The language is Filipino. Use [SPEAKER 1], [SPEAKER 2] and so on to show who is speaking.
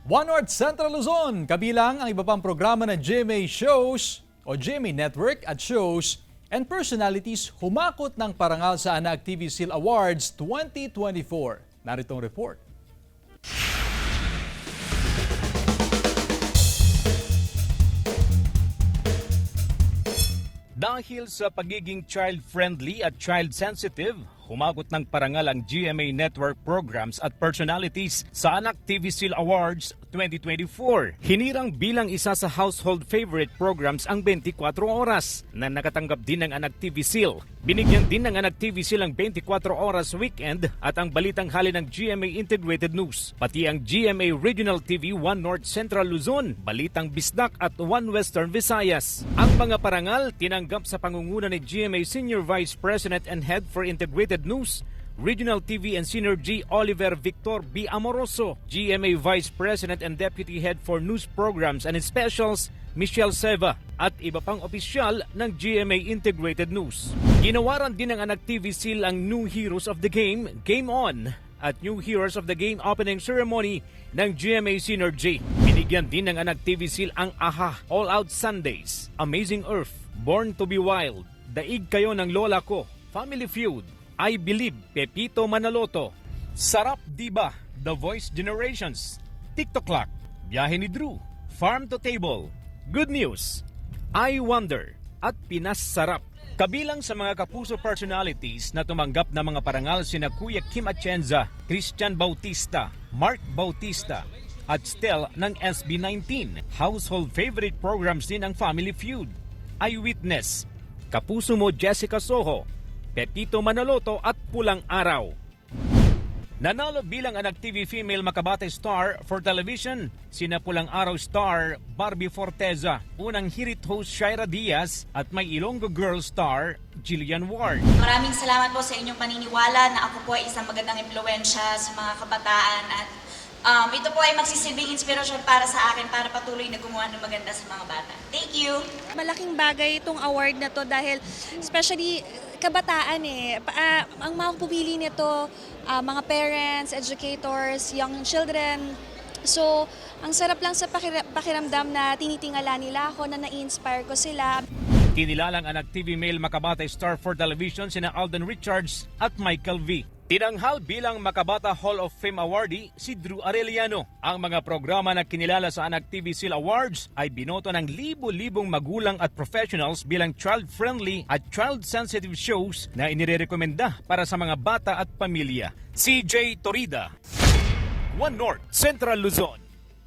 [SPEAKER 1] One North Central Luzon, kabilang ang iba pang programa ng GMA Shows o GMA Network at Shows and personalities humakot ng parangal sa Anak TV Seal Awards 2024. Naritong report.
[SPEAKER 2] Dahil sa pagiging child-friendly at child-sensitive, humagot ng parangal ang GMA Network programs at personalities sa Anak TV Seal Awards 2024. Hinirang bilang isa sa household favorite programs ang 24 oras na nakatanggap din ng Anak TV Seal. Binigyan din ng Anak TV Seal ang 24 oras weekend at ang balitang hali ng GMA Integrated News. Pati ang GMA Regional TV One North Central Luzon, Balitang Bisdak at One Western Visayas. Ang mga parangal tinanggap sa pangunguna ni GMA Senior Vice President and Head for Integrated News, Regional TV and Synergy Oliver Victor B. Amoroso, GMA Vice President and Deputy Head for News Programs and Specials, Michelle Seva, at iba pang opisyal ng GMA Integrated News. Ginawaran din ng Anak TV Seal ang New Heroes of the Game, Game On, at New Heroes of the Game opening ceremony ng GMA Synergy. Binigyan din ng Anak TV Seal ang AHA, All Out Sundays, Amazing Earth, Born to be Wild, Daig Kayo ng Lola Ko, Family Feud, I Believe, Pepito Manaloto, Sarap Diba, The Voice Generations, TikTok Clock, Biyahe ni Drew, Farm to Table, Good News, I Wonder, at Pinas Sarap. Kabilang sa mga kapuso personalities na tumanggap ng mga parangal sina Kuya Kim Atienza, Christian Bautista, Mark Bautista, at Stel ng SB19. Household favorite programs din ang Family Feud, Eyewitness, Kapuso Mo Jessica Soho, Pepito Manaloto at Pulang Araw. Nanalo bilang Anak TV Female Makabate Star for Television, sina Pulang Araw Star Barbie Forteza, unang hirit host Shaira Diaz at may Ilonggo Girl Star Jillian Ward.
[SPEAKER 3] Maraming salamat po sa inyong paniniwala na ako po ay isang magandang impluwensya sa mga kabataan at ito po ay magsisilbing inspirasyon para sa akin para patuloy na gumawa ng maganda sa mga bata. Thank you!
[SPEAKER 4] Malaking bagay itong award na to dahil especially kabataan ang mga pumili nito, mga parents, educators, young children. So, ang sarap lang sa pakiramdam na tinitingala nila ako, na na-inspire ko sila.
[SPEAKER 2] Kinilalang Anak TV Male Makabata Star for Television sina Alden Richards at Michael V. Tinanghal bilang Makabata Hall of Fame awardee si Drew Arellano. Ang mga programa na kinilala sa Anak TV Seal Awards ay binoto ng libo-libong magulang at professionals bilang child-friendly at child-sensitive shows na inirekomenda para sa mga bata at pamilya. CJ Torida, One North Central Luzon.